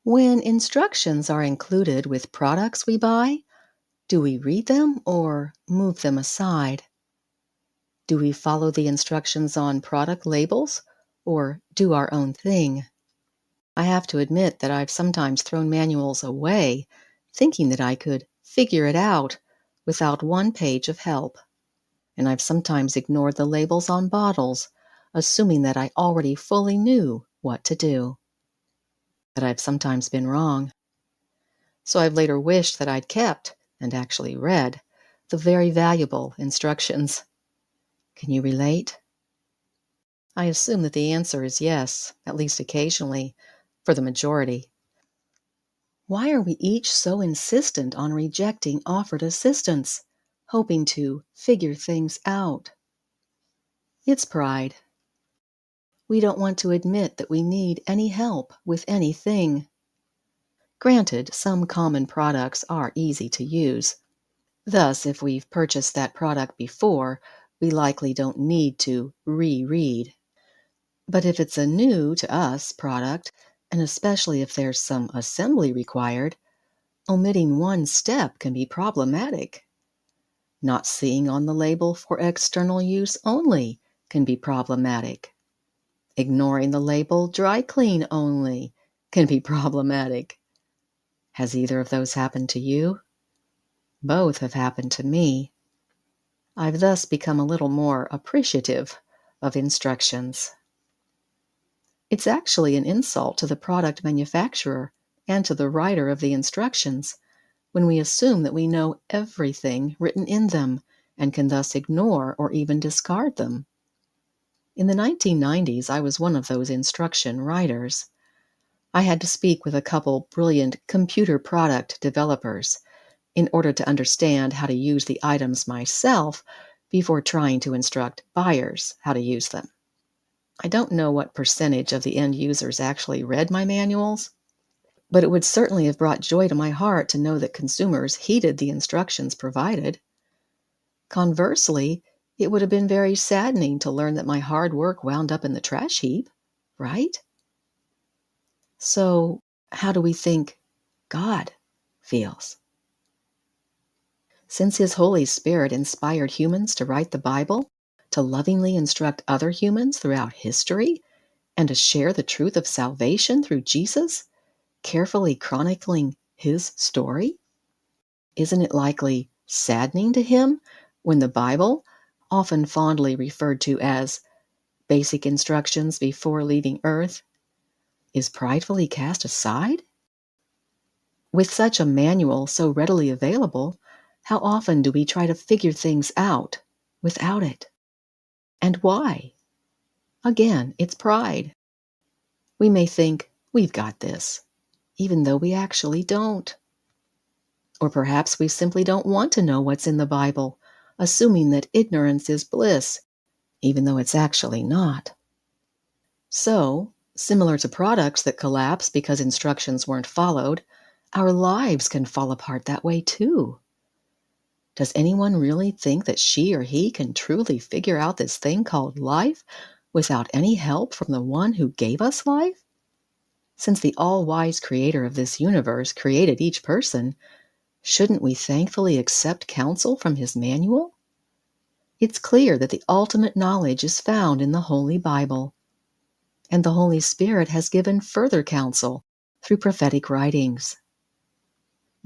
When instructions are included with products we buy, do we read them or move them aside? Do we follow the instructions on product labels or do our own thing? I have to admit that I've sometimes thrown manuals away, thinking that I could figure it out without one page of help. And I've sometimes ignored the labels on bottles, assuming that I already fully knew what to do. But I've sometimes been wrong. So I've later wished that I'd kept, and actually read, the very valuable instructions. Can you relate? I assume that the answer is yes, at least occasionally, for the majority. Why are we each so insistent on rejecting offered assistance, hoping to figure things out? It's pride. We don't want to admit that we need any help with anything. Granted, some common products are easy to use. Thus, if we've purchased that product before, we likely don't need to reread. But if it's a new to us product, and especially if there's some assembly required, omitting one step can be problematic. Not seeing on the label for external use only can be problematic. Ignoring the label dry clean only can be problematic. Has either of those happened to you? Both have happened to me. I've thus become a little more appreciative of instructions. It's actually an insult to the product manufacturer and to the writer of the instructions when we assume that we know everything written in them and can thus ignore or even discard them. In the 1990s, I was one of those instruction writers. I had to speak with a couple brilliant computer product developers in order to understand how to use the items myself before trying to instruct buyers how to use them. I don't know what percentage of the end users actually read my manuals, but it would certainly have brought joy to my heart to know that consumers heeded the instructions provided. Conversely, it would have been very saddening to learn that my hard work wound up in the trash heap, right? So, how do we think God feels? Since His Holy Spirit inspired humans to write the Bible, to lovingly instruct other humans throughout history, and to share the truth of salvation through Jesus, carefully chronicling His story, isn't it likely saddening to Him when the Bible, often fondly referred to as basic instructions before leaving Earth, is pridefully cast aside? With such a manual so readily available, how often do we try to figure things out without it? And why? Again, it's pride. We may think, we've got this, even though we actually don't. Or perhaps we simply don't want to know what's in the Bible, assuming that ignorance is bliss, even though it's actually not. So, similar to products that collapse because instructions weren't followed, our lives can fall apart that way too. Does anyone really think that she or he can truly figure out this thing called life without any help from the one who gave us life? Since the all-wise creator of this universe created each person, shouldn't we thankfully accept counsel from his manual? It's clear that the ultimate knowledge is found in the Holy Bible, and the Holy Spirit has given further counsel through prophetic writings.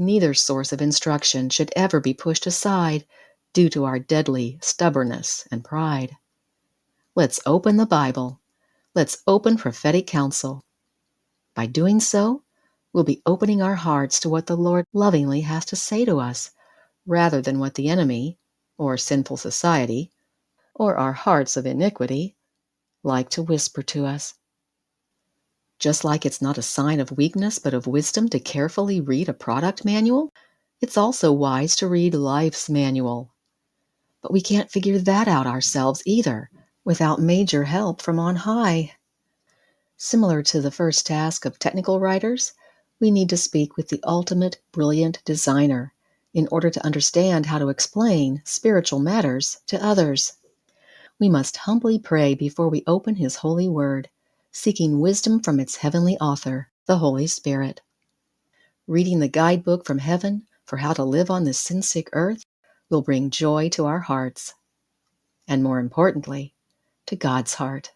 Neither source of instruction should ever be pushed aside due to our deadly stubbornness and pride. Let's open the Bible. Let's open prophetic counsel. By doing so, we'll be opening our hearts to what the Lord lovingly has to say to us, rather than what the enemy, or sinful society, or our hearts of iniquity, like to whisper to us. Just like it's not a sign of weakness but of wisdom to carefully read a product manual, it's also wise to read life's manual. But we can't figure that out ourselves either, without major help from on high. Similar to the first task of technical writers, we need to speak with the ultimate brilliant designer in order to understand how to explain spiritual matters to others. We must humbly pray before we open His holy word, seeking wisdom from its heavenly author, the Holy Spirit. Reading the guidebook from heaven for how to live on this sin-sick earth will bring joy to our hearts, and more importantly, to God's heart.